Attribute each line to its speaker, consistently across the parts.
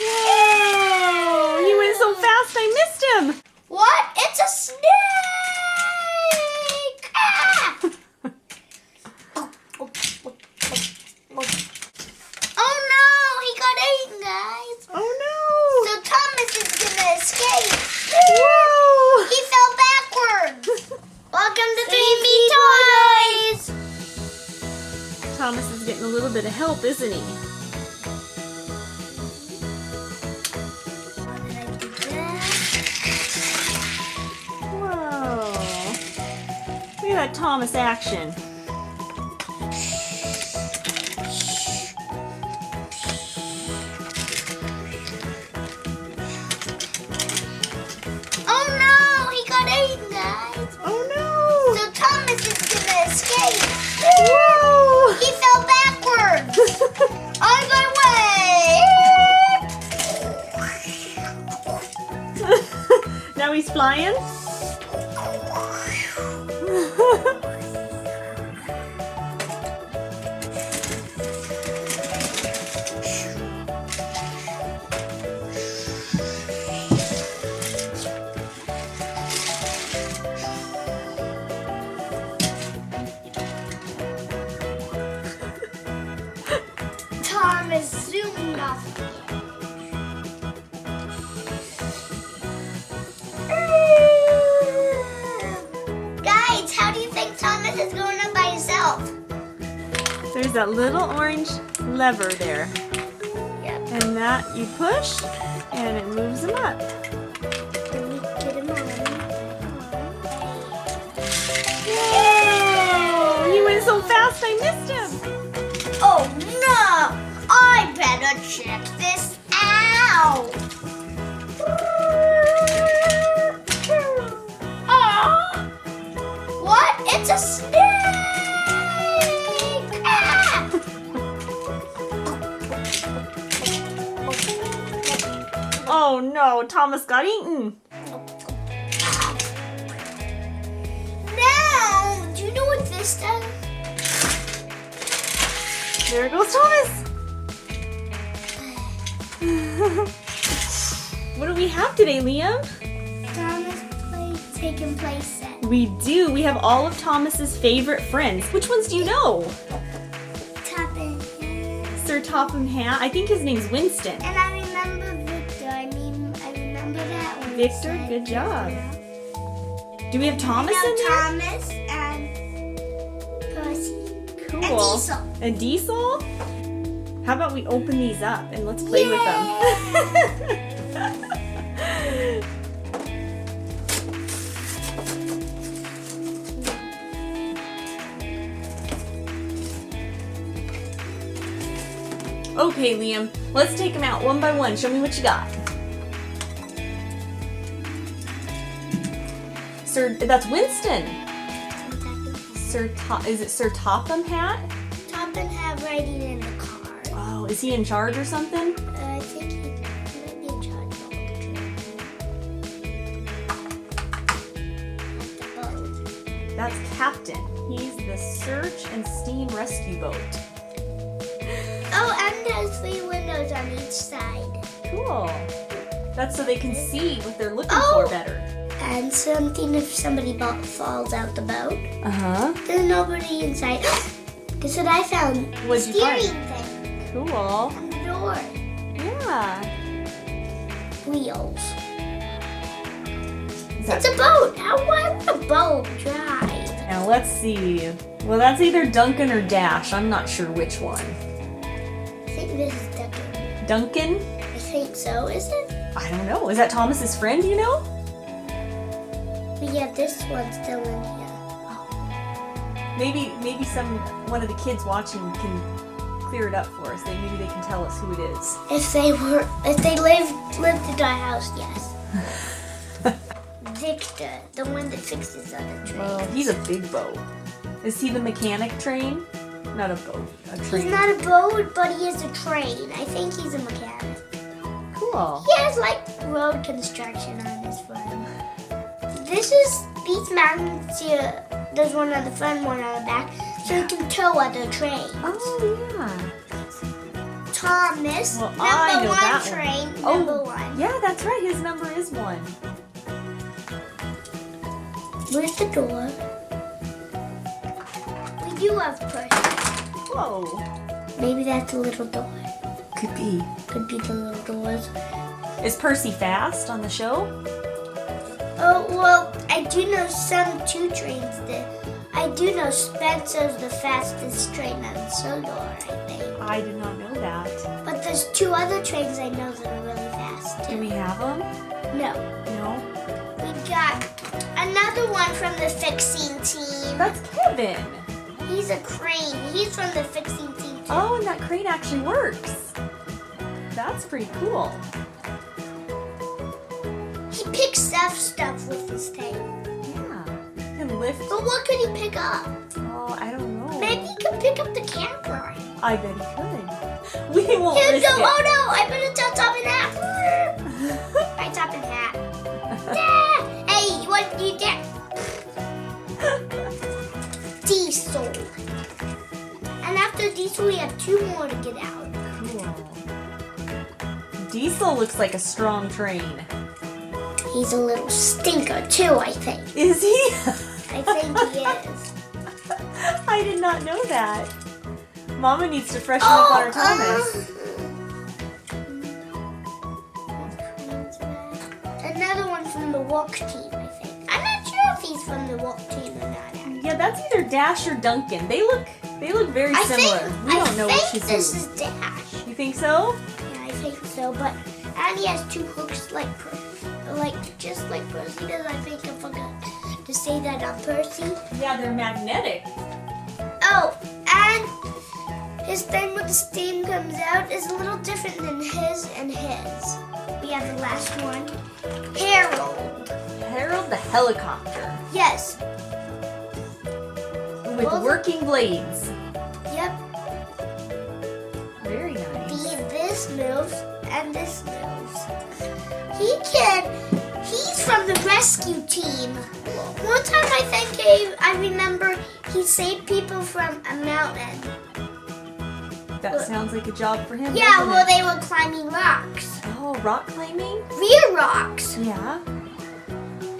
Speaker 1: Whoa! He went so fast I missed him.
Speaker 2: What? It's a snake! Ah! Oh no! He got eaten, guys.
Speaker 1: Oh no!
Speaker 2: So Thomas is gonna escape.
Speaker 1: Whoa!
Speaker 2: He fell backwards. Welcome to 3B Toys.
Speaker 1: Thomas is getting a little bit of help, isn't he? Whoa! Look at that Thomas action.
Speaker 2: Oh no! He got eaten, guys.
Speaker 1: Oh no!
Speaker 2: So Thomas is gonna escape.
Speaker 1: Whoa!
Speaker 2: He fell backwards. On my way.
Speaker 1: Now he's flying?
Speaker 2: Thomas zoomed off. Guys, how do you think Thomas is going up by himself?
Speaker 1: There's that little orange lever there.
Speaker 2: Yep.
Speaker 1: And that you push and it moves him up.
Speaker 2: Let me get him on.
Speaker 1: Whoa! He went so fast I missed him.
Speaker 2: Oh no! I better check this out. What? It's a snake! Ah!
Speaker 1: Oh no, Thomas got eaten.
Speaker 2: Now, do you know what this does?
Speaker 1: There goes Thomas. What do we have today, Liam?
Speaker 2: Thomas taking place set.
Speaker 1: We do. We have all of Thomas's favorite friends. Which ones do you know?
Speaker 2: Topping.
Speaker 1: Sir Topham Hat. I think his name's Winston.
Speaker 2: And I remember Victor. I remember that one.
Speaker 1: Victor, good job. Do we have Thomas in there?
Speaker 2: Thomas and Percy.
Speaker 1: Cool.
Speaker 2: And Diesel.
Speaker 1: And Diesel? How about we open these up and let's play with them? Okay, Liam, let's take them out one by one. Show me what you got. That's Winston. Is it Sir Topham Hat?
Speaker 2: Topham Hat riding in the car.
Speaker 1: Oh, is he in charge or something?
Speaker 2: I think he might be in charge of the boat.
Speaker 1: That's Captain. He's the search and steam rescue boat.
Speaker 2: Oh, and there's 3 windows on each side.
Speaker 1: Cool. That's so they can see what they're looking
Speaker 2: Oh.
Speaker 1: for better.
Speaker 2: And something if somebody falls out the boat,
Speaker 1: Uh-huh.
Speaker 2: there's nobody inside. Guess what I found?
Speaker 1: What'd you
Speaker 2: Steering
Speaker 1: find?
Speaker 2: thing
Speaker 1: Cool.
Speaker 2: on the door.
Speaker 1: Yeah.
Speaker 2: Wheels.
Speaker 1: Is that-
Speaker 2: It's a boat. How would a boat drive?
Speaker 1: Now let's see. Well, that's either Duncan or Dash. I'm not sure which one.
Speaker 2: I think this is Duncan.
Speaker 1: Duncan?
Speaker 2: I think so, is it?
Speaker 1: I don't know. Is that Thomas's friend, you know?
Speaker 2: But yeah, this one's still in here.
Speaker 1: Maybe one of the kids watching can clear it up for us. Maybe they can tell us who it is.
Speaker 2: If they lived in our house, yes. Victor, the one that fixes other trains.
Speaker 1: Well, he's a big boat. Is he the mechanic train? Not a boat, a train.
Speaker 2: He's not a boat, but he is a train. I think he's a mechanic.
Speaker 1: Cool.
Speaker 2: He has like road construction on his front. These mountains here, there's one on the front, one on the back, so you can tow other trains.
Speaker 1: Oh, yeah.
Speaker 2: Thomas.
Speaker 1: Well,
Speaker 2: number
Speaker 1: I know
Speaker 2: one
Speaker 1: that
Speaker 2: train.
Speaker 1: one.
Speaker 2: Number one.
Speaker 1: Yeah, that's right. His number is 1.
Speaker 2: Where's the door? We do have Percy.
Speaker 1: Whoa.
Speaker 2: Maybe that's a little door.
Speaker 1: Could be.
Speaker 2: Could be the little doors.
Speaker 1: Is Percy fast on the show?
Speaker 2: Oh, well, I do know some 2 trains that. I do know Spencer's the fastest train on Sodor, I think.
Speaker 1: I did not know that.
Speaker 2: But there's 2 other trains I know that are really fast.
Speaker 1: Do we have them?
Speaker 2: No.
Speaker 1: No.
Speaker 2: We got another one from the fixing team.
Speaker 1: That's Kevin.
Speaker 2: He's a crane. He's from the fixing team too.
Speaker 1: Oh, and that crane actually works. That's pretty cool.
Speaker 2: He picks up stuff with his tail.
Speaker 1: Yeah. He can lift.
Speaker 2: But what could he pick up?
Speaker 1: Oh, I don't know.
Speaker 2: Maybe he could pick up the camper.
Speaker 1: I bet he could. We won't
Speaker 2: Here
Speaker 1: risk
Speaker 2: go.
Speaker 1: it.
Speaker 2: Oh no! I better tell Top and Hat. My Top and Hat. Yeah. Hey, what do you get? Diesel. And after Diesel, we have 2 more to get out.
Speaker 1: Cool. Diesel looks like a strong train.
Speaker 2: He's a little stinker too, I think.
Speaker 1: Is he?
Speaker 2: I think he is.
Speaker 1: I did not know that. Mama needs to freshen up on her Thomas.
Speaker 2: Another one from the walk team, I think. I'm not sure if he's from the walk team or not. Actually.
Speaker 1: Yeah, that's either Dash or Duncan. They look very similar. We don't know which is
Speaker 2: this
Speaker 1: who.
Speaker 2: is Dash.
Speaker 1: You think so?
Speaker 2: Yeah, I think so. But and he has 2 hooks just like Percy does. I think I forgot to say that on Percy.
Speaker 1: Yeah, they're magnetic.
Speaker 2: Oh, and his thing with the steam comes out is a little different than his and his. We have the last one. Harold.
Speaker 1: Harold the helicopter
Speaker 2: Yes.
Speaker 1: with working blades.
Speaker 2: Yep.
Speaker 1: Very nice.
Speaker 2: This moves and this moves. He's from the rescue team. One time I remember he saved people from a mountain.
Speaker 1: That sounds like a job for him.
Speaker 2: Yeah,
Speaker 1: doesn't
Speaker 2: well
Speaker 1: it?
Speaker 2: they were climbing rocks.
Speaker 1: Oh, rock climbing?
Speaker 2: Rear rocks.
Speaker 1: Yeah.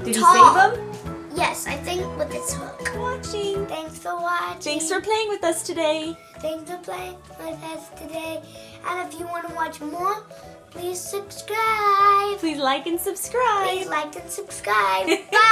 Speaker 1: Did he
Speaker 2: Tall.
Speaker 1: save them?
Speaker 2: Yes, I think with his hook.
Speaker 1: Watching.
Speaker 2: Thanks for watching.
Speaker 1: Thanks for playing with us today.
Speaker 2: Thanks for playing with us today. And if you want to watch more, please subscribe.
Speaker 1: Please like and subscribe.
Speaker 2: Please like and subscribe. Bye.